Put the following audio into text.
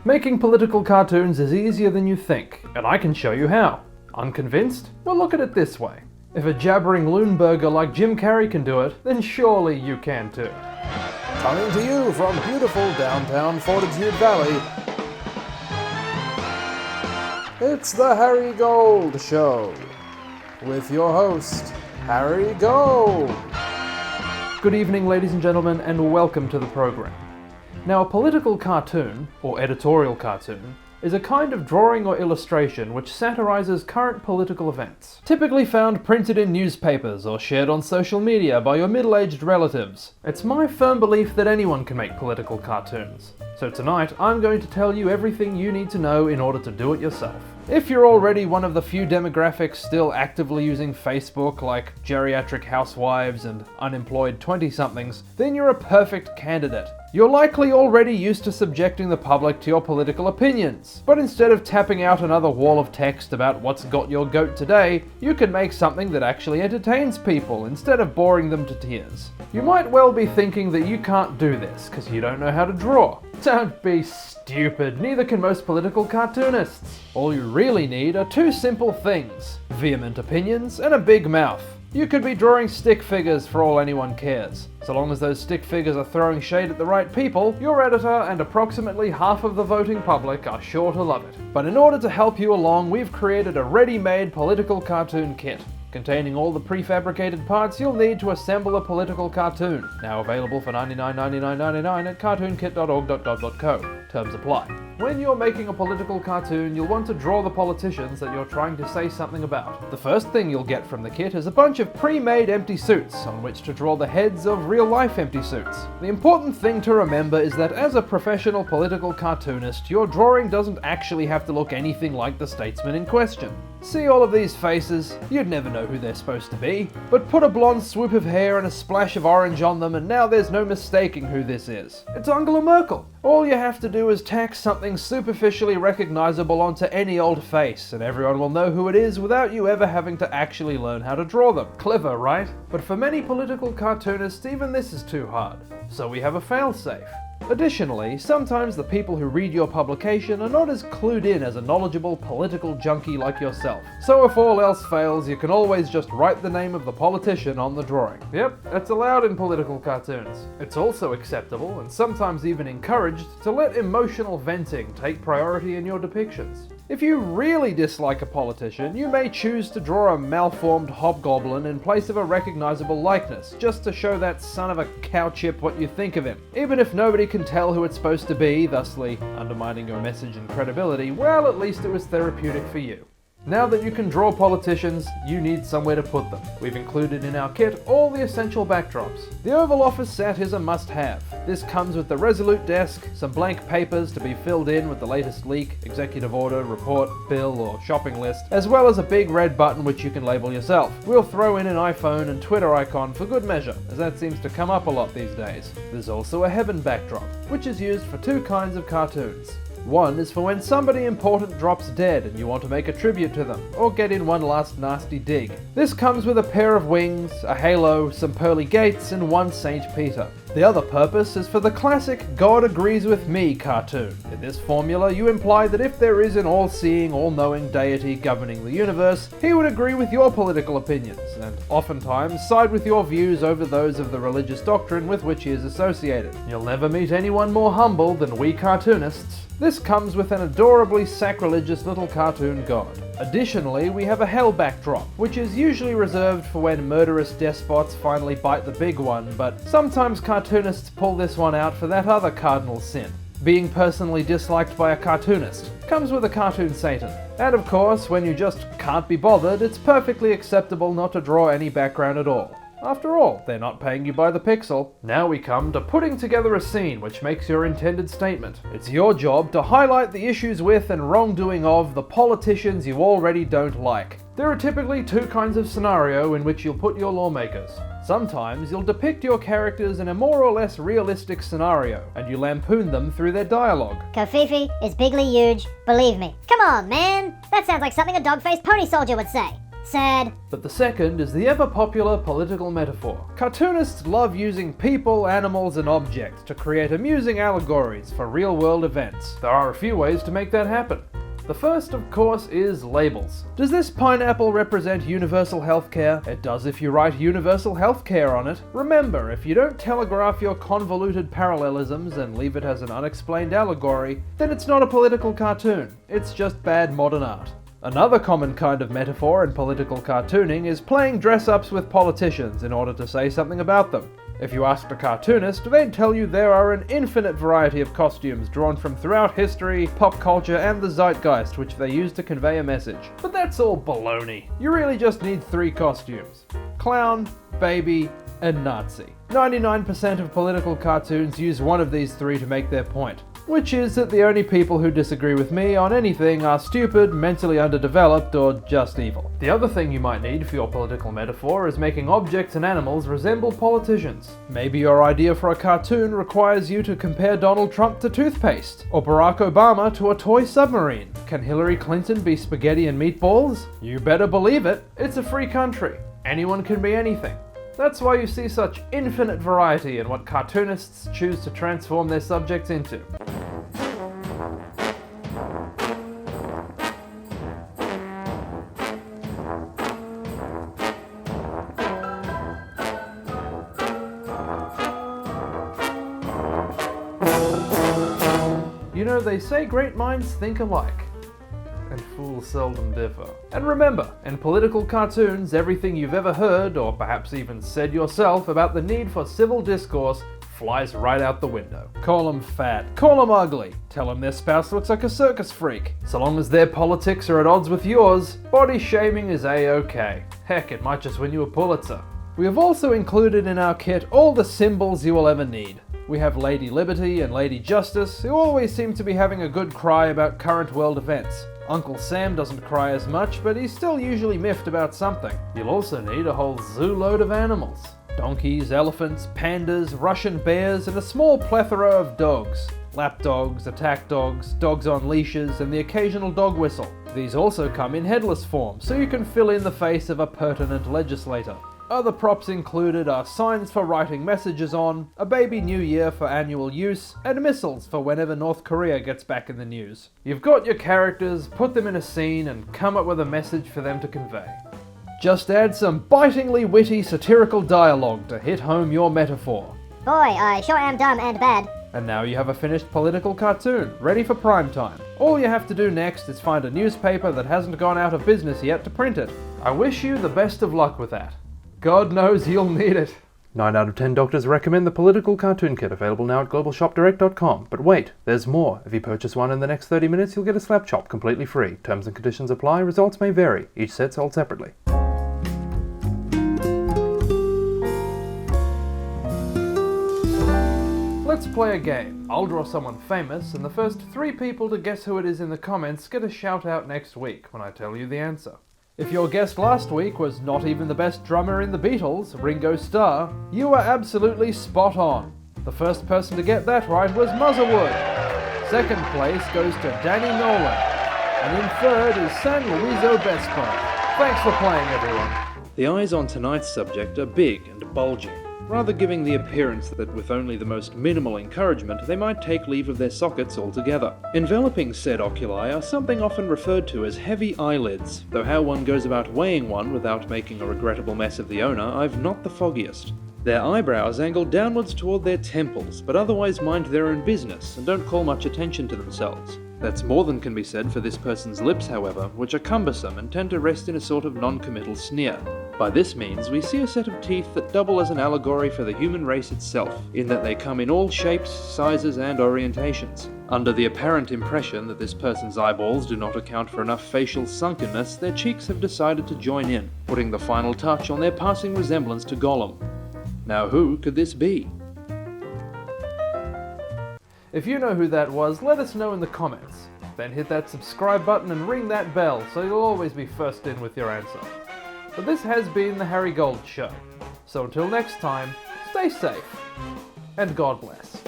Making political cartoons is easier than you think, and I can show you how. Unconvinced? Well, look at it this way. If a jabbering loonburger like Jim Carrey can do it, then surely you can too. Coming to you from beautiful downtown Fortitude Valley, it's the Harry Gold Show, with your host, Harry Gold. Good evening, ladies and gentlemen, and welcome to the program. Now, a political cartoon, or editorial cartoon, is a kind of drawing or illustration which satirizes current political events, typically found printed in newspapers or shared on social media by your middle-aged relatives. It's my firm belief that anyone can make political cartoons, so tonight I'm going to tell you everything you need to know in order to do it yourself. If you're already one of the few demographics still actively using Facebook, like geriatric housewives and unemployed 20-somethings, then you're a perfect candidate. You're likely already used to subjecting the public to your political opinions, but instead of tapping out another wall of text about what's got your goat today, you can make something that actually entertains people instead of boring them to tears. You might well be thinking that you can't do this because you don't know how to draw. Don't be stupid, neither can most political cartoonists. All you really need are two simple things: vehement opinions and a big mouth. You could be drawing stick figures for all anyone cares. So long as those stick figures are throwing shade at the right people, your editor and approximately half of the voting public are sure to love it. But in order to help you along, we've created a ready-made political cartoon kit, containing all the prefabricated parts you'll need to assemble a political cartoon. Now available for $99.99.99 at cartoonkit.org.co. Terms apply. When you're making a political cartoon, you'll want to draw the politicians that you're trying to say something about. The first thing you'll get from the kit is a bunch of pre-made empty suits on which to draw the heads of real-life empty suits. The important thing to remember is that as a professional political cartoonist, your drawing doesn't actually have to look anything like the statesman in question. See all of these faces? You'd never know who they're supposed to be, but put a blonde swoop of hair and a splash of orange on them and now there's no mistaking who this is. It's Angela Merkel. All you have to do is tack something superficially recognizable onto any old face and everyone will know who it is without you ever having to actually learn how to draw them. Clever, right? But for many political cartoonists, even this is too hard. So we have a failsafe. Additionally, sometimes the people who read your publication are not as clued in as a knowledgeable political junkie like yourself. So if all else fails, you can always just write the name of the politician on the drawing. Yep, that's allowed in political cartoons. It's also acceptable, and sometimes even encouraged, to let emotional venting take priority in your depictions. If you really dislike a politician, you may choose to draw a malformed hobgoblin in place of a recognizable likeness, just to show that son of a cow chip what you think of him. Even if nobody can tell who it's supposed to be, thusly undermining your message and credibility, well, at least it was therapeutic for you. Now that you can draw politicians, you need somewhere to put them. We've included in our kit all the essential backdrops. The Oval Office set is a must-have. This comes with the Resolute desk, some blank papers to be filled in with the latest leak, executive order, report, bill, or shopping list, as well as a big red button which you can label yourself. We'll throw in an iPhone and Twitter icon for good measure, as that seems to come up a lot these days. There's also a heaven backdrop, which is used for two kinds of cartoons. One is for when somebody important drops dead and you want to make a tribute to them, or get in one last nasty dig. This comes with a pair of wings, a halo, some pearly gates, and one Saint Peter. The other purpose is for the classic God agrees with me cartoon. In this formula, you imply that if there is an all-seeing, all-knowing deity governing the universe, he would agree with your political opinions, and oftentimes side with your views over those of the religious doctrine with which he is associated. You'll never meet anyone more humble than we cartoonists. This comes with an adorably sacrilegious little cartoon god. Additionally, we have a hell backdrop, which is usually reserved for when murderous despots finally bite the big one, but sometimes cartoonists pull this one out for that other cardinal sin: being personally disliked by a cartoonist. Comes with a cartoon Satan. And of course, when you just can't be bothered, it's perfectly acceptable not to draw any background at all. After all, they're not paying you by the pixel. Now we come to putting together a scene which makes your intended statement. It's your job to highlight the issues with and wrongdoing of the politicians you already don't like. There are typically two kinds of scenario in which you'll put your lawmakers. Sometimes you'll depict your characters in a more or less realistic scenario, and you lampoon them through their dialogue. Kofifi is bigly huge, believe me. Come on, man! That sounds like something a dog-faced pony soldier would say. Sad. But the second is the ever-popular political metaphor. Cartoonists love using people, animals, and objects to create amusing allegories for real-world events. There are a few ways to make that happen. The first, of course, is labels. Does this pineapple represent universal healthcare? It does if you write universal healthcare on it. Remember, if you don't telegraph your convoluted parallelisms and leave it as an unexplained allegory, then it's not a political cartoon. It's just bad modern art. Another common kind of metaphor in political cartooning is playing dress-ups with politicians in order to say something about them. If you asked a cartoonist, they'd tell you there are an infinite variety of costumes drawn from throughout history, pop culture, and the zeitgeist, which they use to convey a message. But that's all baloney. You really just need 3 costumes: clown, baby, and Nazi. 99% of political cartoons use one of these 3 to make their point, which is that the only people who disagree with me on anything are stupid, mentally underdeveloped, or just evil. The other thing you might need for your political metaphor is making objects and animals resemble politicians. Maybe your idea for a cartoon requires you to compare Donald Trump to toothpaste, or Barack Obama to a toy submarine. Can Hillary Clinton be spaghetti and meatballs? You better believe it. It's a free country. Anyone can be anything. That's why you see such infinite variety in what cartoonists choose to transform their subjects into. You know, they say great minds think alike, and fools seldom differ. And remember, in political cartoons, everything you've ever heard, or perhaps even said yourself, about the need for civil discourse flies right out the window. Call them fat, call them ugly, tell them their spouse looks like a circus freak. So long as their politics are at odds with yours, body shaming is a-okay. Heck, it might just win you a Pulitzer. We have also included in our kit all the symbols you will ever need. We have Lady Liberty and Lady Justice, who always seem to be having a good cry about current world events. Uncle Sam doesn't cry as much, but he's still usually miffed about something. You'll also need a whole zoo load of animals. Donkeys, elephants, pandas, Russian bears, and a small plethora of dogs. Lap dogs, attack dogs, dogs on leashes, and the occasional dog whistle. These also come in headless form, so you can fill in the face of a pertinent legislator. Other props included are signs for writing messages on, a baby New Year for annual use, and missiles for whenever North Korea gets back in the news. You've got your characters, put them in a scene, and come up with a message for them to convey. Just add some bitingly witty satirical dialogue to hit home your metaphor. Boy, I sure am dumb and bad. And now you have a finished political cartoon, ready for prime time. All you have to do next is find a newspaper that hasn't gone out of business yet to print it. I wish you the best of luck with that. God knows you'll need it. 9 out of 10 doctors recommend the political cartoon kit, available now at globalshopdirect.com. But wait, there's more. If you purchase one in the next 30 minutes, you'll get a slap chop completely free. Terms and conditions apply. Results may vary. Each set sold separately. Let's play a game. I'll draw someone famous, and the first 3 people to guess who it is in the comments get a shout out next week when I tell you the answer. If your guest last week was not even the best drummer in the Beatles, Ringo Starr, you were absolutely spot on. The first person to get that right was Muzzlewood. Second place goes to Danny Nolan. And in third is San Luis Obispo. Thanks for playing, everyone. The eyes on tonight's subject are big and bulging, rather giving the appearance that with only the most minimal encouragement they might take leave of their sockets altogether. Enveloping said oculi are something often referred to as heavy eyelids, though how one goes about weighing one without making a regrettable mess of the owner, I've not the foggiest. Their eyebrows angle downwards toward their temples, but otherwise mind their own business and don't call much attention to themselves. That's more than can be said for this person's lips, however, which are cumbersome and tend to rest in a sort of non-committal sneer. By this means, we see a set of teeth that double as an allegory for the human race itself, in that they come in all shapes, sizes, and orientations. Under the apparent impression that this person's eyeballs do not account for enough facial sunkenness, their cheeks have decided to join in, putting the final touch on their passing resemblance to Gollum. Now who could this be? If you know who that was, let us know in the comments. Then hit that subscribe button and ring that bell so you'll always be first in with your answer. But this has been the Harry Gold Show. So until next time, stay safe, and God bless.